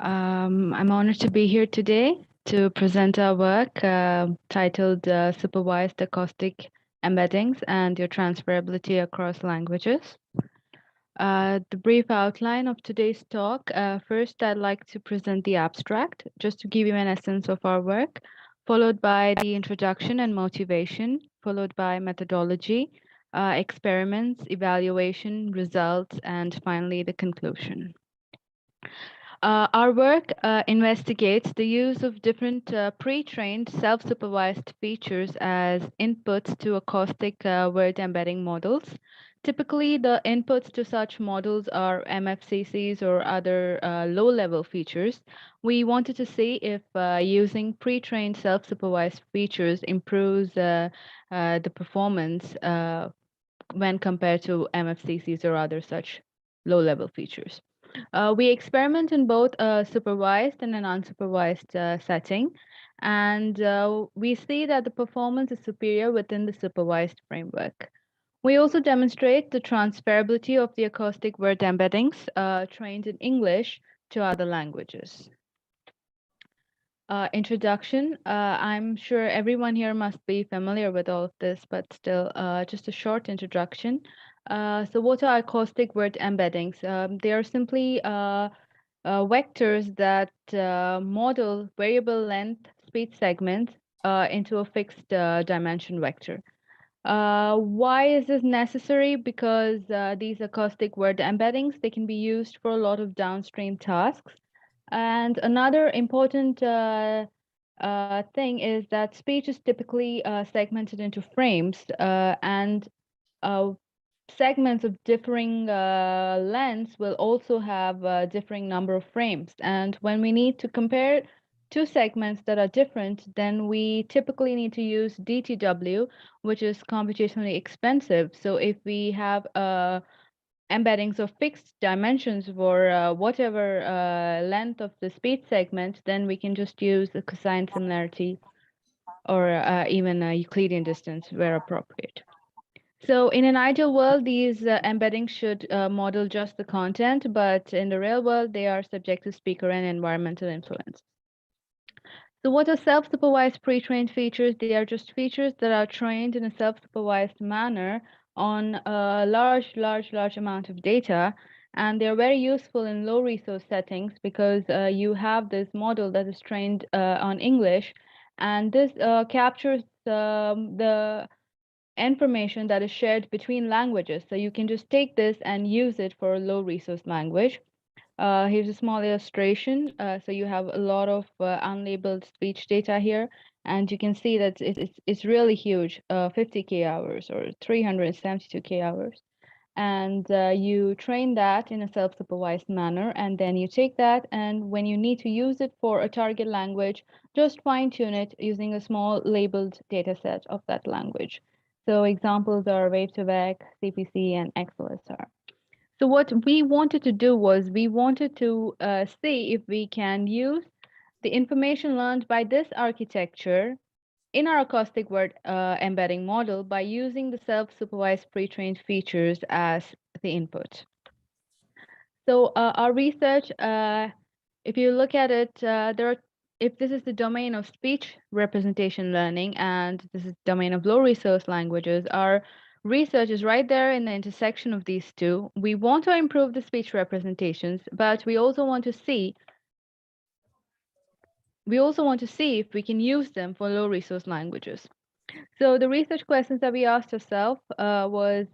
I'm honored to be here today to present our work titled Supervised Acoustic Embeddings and Your Transferability Across Languages. The brief outline of today's talk. First, I'd like to present the abstract, just to give you an essence of our work, followed by the introduction and motivation, followed by methodology, experiments, evaluation, results, and finally the conclusion. Our work investigates the use of different pre-trained self-supervised features as inputs to acoustic word embedding models. Typically, the inputs to such models are MFCCs or other low-level features. We wanted to see if using pre-trained self-supervised features improves the performance when compared to MFCCs or other such low-level features. We experiment in both a supervised and an unsupervised setting, and we see that the performance is superior within the supervised framework. We also demonstrate the transferability of the acoustic word embeddings trained in English to other languages. Introduction. I'm sure everyone here must be familiar with all of this, but still, just a short introduction. So what are acoustic word embeddings? They are simply vectors that model variable length speech segments into a fixed dimension vector. Why is this necessary? Because these acoustic word embeddings, they can be used for a lot of downstream tasks. And another important thing is that speech is typically segmented into frames, and segments of differing lengths will also have a differing number of frames. And when we need to compare two segments that are different, then we typically need to use DTW, which is computationally expensive. So if we have embeddings of fixed dimensions for whatever length of the speech segment, then we can just use the cosine similarity or even a Euclidean distance where appropriate. So in an ideal world, these embeddings should model just the content, but in the real world, they are subject to speaker and environmental influence. So what are self-supervised pre-trained features? They are just features that are trained in a self-supervised manner on a large amount of data. And they're very useful in low resource settings because you have this model that is trained on English. And this captures the information that is shared between languages. So you can just take this and use it for a low resource language. Here's a small illustration. So you have a lot of unlabeled speech data here, and you can see that it's really huge, 50K hours or 372K hours. And you train that in a self-supervised manner, and then you take that, and when you need to use it for a target language, just fine-tune it using a small labeled data set of that language. So examples are Wave2Vec, CPC, and XLSR. So what we wanted to do was we wanted to see if we can use the information learned by this architecture in our acoustic word embedding model by using the self-supervised pre-trained features as the input. So our research, if you look at it, if this is the domain of speech representation learning and this is the domain of low resource languages, our research is right there in the intersection of these two. We want to improve the speech representations, but we also want to see if we can use them for low resource languages. So the research questions that we asked ourselves was,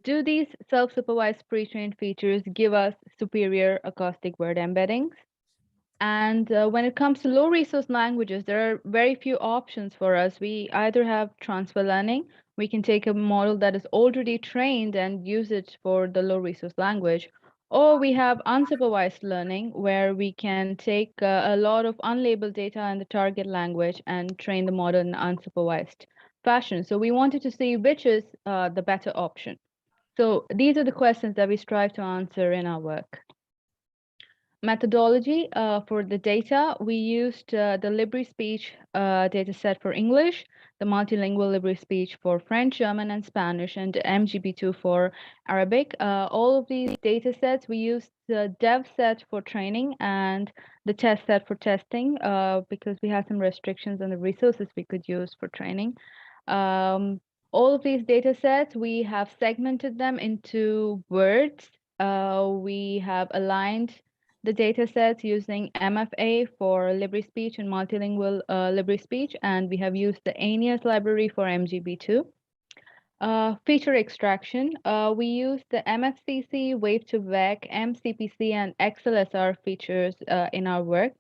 do these self-supervised pre-trained features give us superior acoustic word embeddings? And when it comes to low resource languages, there are very few options for us. We either have transfer learning. We can take a model that is already trained and use it for the low resource language. Or we have unsupervised learning, where we can take a lot of unlabeled data in the target language and train the model in unsupervised fashion. So we wanted to see which is the better option. So these are the questions that we strive to answer in our work. Methodology for the data, we used the LibriSpeech data set for English, the multilingual library speech for French, German, and Spanish, and MGB2 for Arabic. All of these data sets, we use the dev set for training and the test set for testing because we had some restrictions on the resources we could use for training. All of these data sets, we have segmented them into words. We have aligned the data sets using MFA for library speech and multilingual library speech, and we have used the ANIAS library for MGB2. Feature extraction, we use the MFCC, Wave2Vec, MCPC, and XLSR features in our work.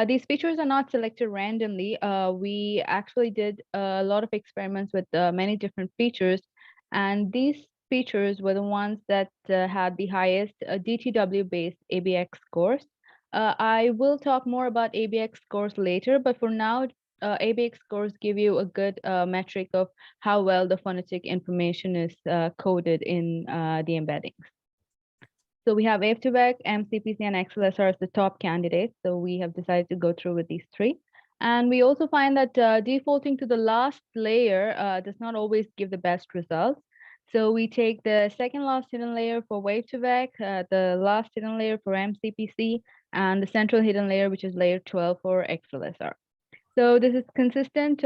These features are not selected randomly. We actually did a lot of experiments with many different features, and these features were the ones that had the highest DTW-based ABX scores. I will talk more about ABX scores later, but for now, ABX scores give you a good metric of how well the phonetic information is coded in the embeddings. So we have Wave2Vec, MCPC, and XLSR as the top candidates. So we have decided to go through with these three. And we also find that defaulting to the last layer does not always give the best results. So we take the second last hidden layer for Wave2Vec, the last hidden layer for MCPC, and the central hidden layer, which is layer 12 for XLSR. So this is consistent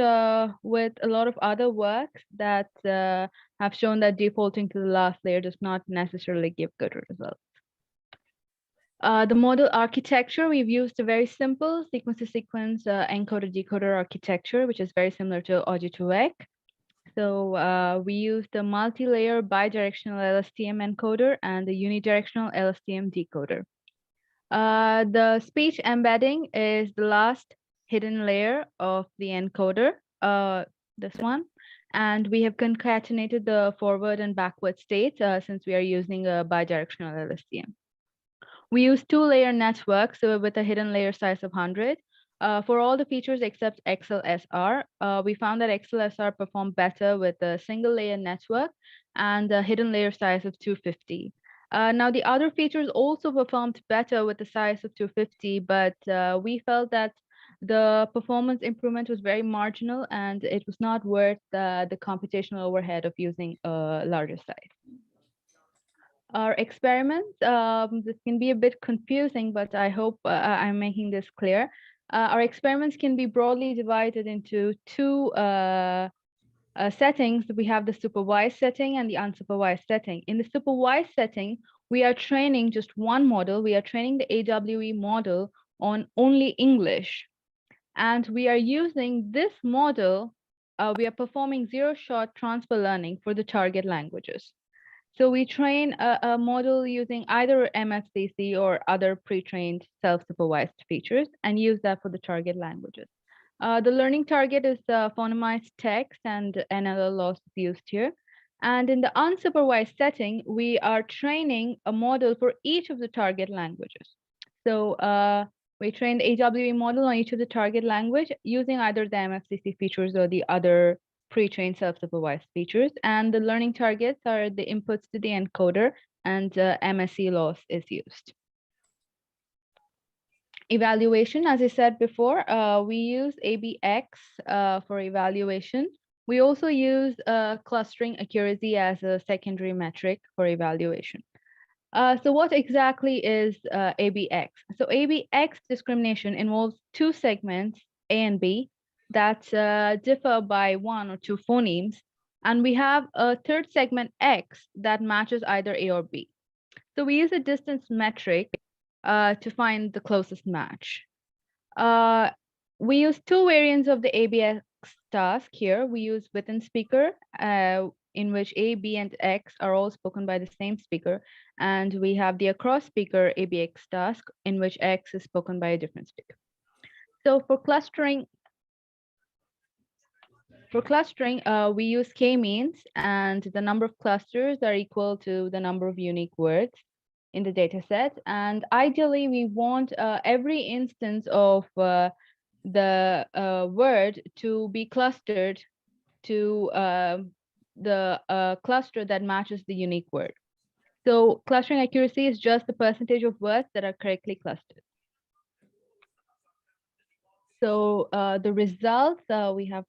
with a lot of other works that have shown that defaulting to the last layer does not necessarily give good results. The model architecture, we've used a very simple sequence-to-sequence encoder-decoder architecture, which is very similar to Audio2Vec. So we used the multi-layer bidirectional LSTM encoder and the unidirectional LSTM decoder. The speech embedding is the last hidden layer of the encoder, this one. And we have concatenated the forward and backward states since we are using a bidirectional LSTM. We use two-layer networks with a hidden layer size of 100. For all the features except XLSR, we found that XLSR performed better with a single-layer network and a hidden layer size of 250. Now, the other features also performed better with the size of 250, but we felt that the performance improvement was very marginal and it was not worth the computational overhead of using a larger size. Our experiments, this can be a bit confusing, but I hope I'm making this clear. Our experiments can be broadly divided into two settings. We have the supervised setting and the unsupervised setting. In the supervised setting, we are training just one model. We are training the AWE model on only English. And we are using this model, we are performing zero-shot transfer learning for the target languages. So we train a model using either MFCC or other pre-trained self-supervised features and use that for the target languages. The learning target is phonemized text and NLL loss is used here. And in the unsupervised setting, we are training a model for each of the target languages. So we train the AWE model on each of the target language using either the MFCC features or the other pre-trained self-supervised features, and the learning targets are the inputs to the encoder, and MSE loss is used. Evaluation, as I said before, we use ABX for evaluation. We also use clustering accuracy as a secondary metric for evaluation. So what exactly is ABX? So ABX discrimination involves two segments, A and B, that differ by one or two phonemes. And we have a third segment X that matches either A or B. So we use a distance metric to find the closest match. We use two variants of the ABX task here. We use within speaker, in which A, B, and X are all spoken by the same speaker. And we have the across speaker ABX task, in which X is spoken by a different speaker. So for clustering, we use k-means, and the number of clusters are equal to the number of unique words in the data set. And ideally, we want every instance of the word to be clustered to the cluster that matches the unique word. So clustering accuracy is just the percentage of words that are correctly clustered. So the results, we have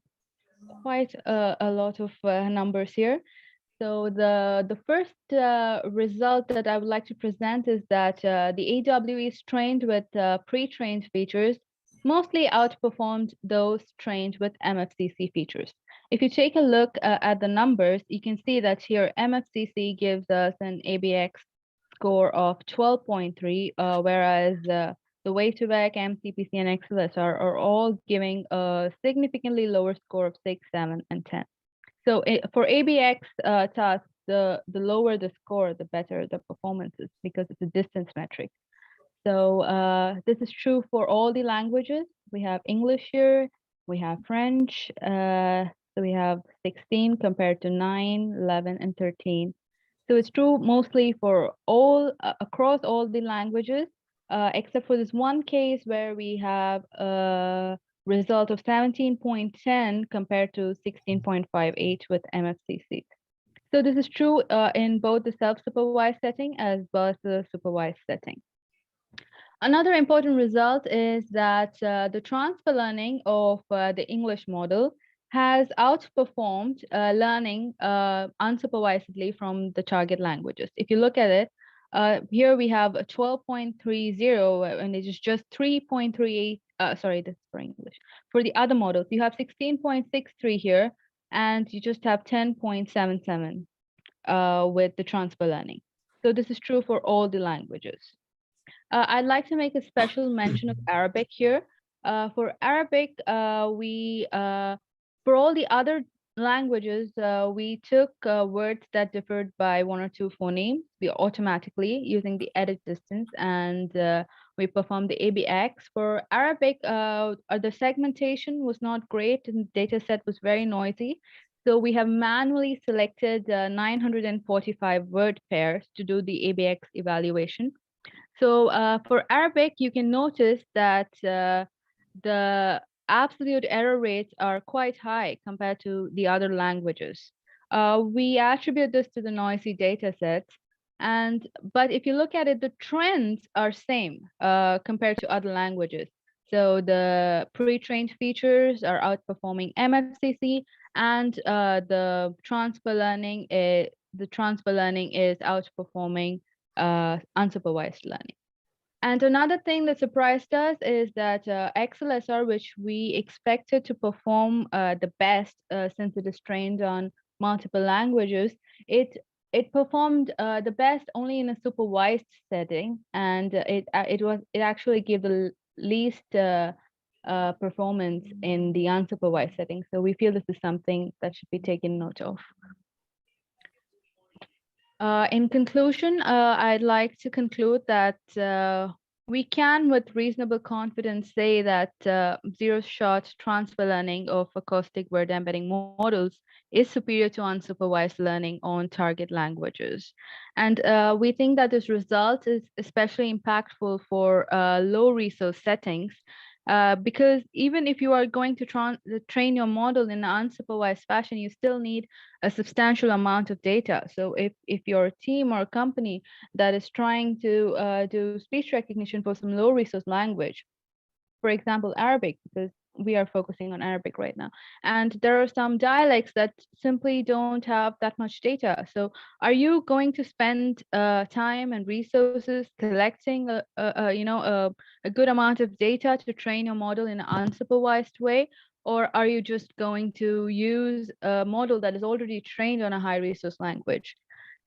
quite a lot of numbers here. So the first result that I would like to present is that the AWEs trained with pre-trained features mostly outperformed those trained with MFCC features. If you take a look at the numbers, you can see that here MFCC gives us an ABX score of 12.3, whereas the Way2Back, MCPC, and XLSR are all giving a significantly lower score of 6, 7, and 10. So for ABX tasks, the lower the score, the better the performance is because it's a distance metric. So this is true for all the languages. We have English here, we have French, so we have 16 compared to 9, 11, and 13. So it's true mostly for all across all the languages, except for this one case where we have a result of 17.10 compared to 16.58 with MFCC. So this is true in both the self-supervised setting as well as the supervised setting. Another important result is that the transfer learning of the English model has outperformed learning unsupervisedly from the target languages. If you look at it, here we have a 12.30 and it is just 3.38. Sorry, this is for English. For the other models, you have 16.63 here, and you just have 10.77 with the transfer learning. So this is true for all the languages. I'd like to make a special mention of Arabic here. For Arabic, for all the other languages, we took words that differed by one or two phonemes. We automatically using the edit distance, and we performed the ABX. For Arabic, the segmentation was not great, and the data set was very noisy. So we have manually selected 945 word pairs to do the ABX evaluation. So for Arabic, you can notice that the absolute error rates are quite high compared to the other languages. We attribute this to the noisy data sets. But if you look at it, the trends are same compared to other languages. So the pre-trained features are outperforming MFCC, and the transfer learning is outperforming unsupervised learning. And another thing that surprised us is that XLSR, which we expected to perform the best since it is trained on multiple languages, it performed the best only in a supervised setting, and it actually gave the least performance in the unsupervised setting. So we feel this is something that should be taken note of. In conclusion, I'd like to conclude that we can, with reasonable confidence, say that zero-shot transfer learning of acoustic word embedding models is superior to unsupervised learning on target languages. And we think that this result is especially impactful for low resource settings, because even if you are going to train your model in an unsupervised fashion, you still need a substantial amount of data. So if your team or company that is trying to do speech recognition for some low resource language, for example, Arabic, because we are focusing on Arabic right now. And there are some dialects that simply don't have that much data. So are you going to spend time and resources collecting a good amount of data to train your model in an unsupervised way? Or are you just going to use a model that is already trained on a high resource language?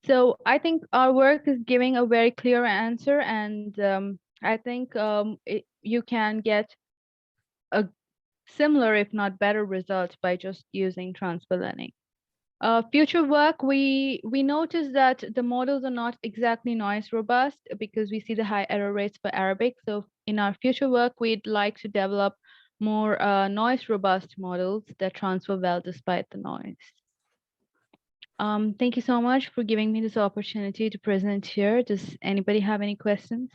So I think our work is giving a very clear answer, and I think you can get a similar, if not better, results by just using transfer learning. Future work, we noticed that the models are not exactly noise robust because we see the high error rates for Arabic. So in our future work, we'd like to develop more noise robust models that transfer well despite the noise. Thank you so much for giving me this opportunity to present here. Does anybody have any questions?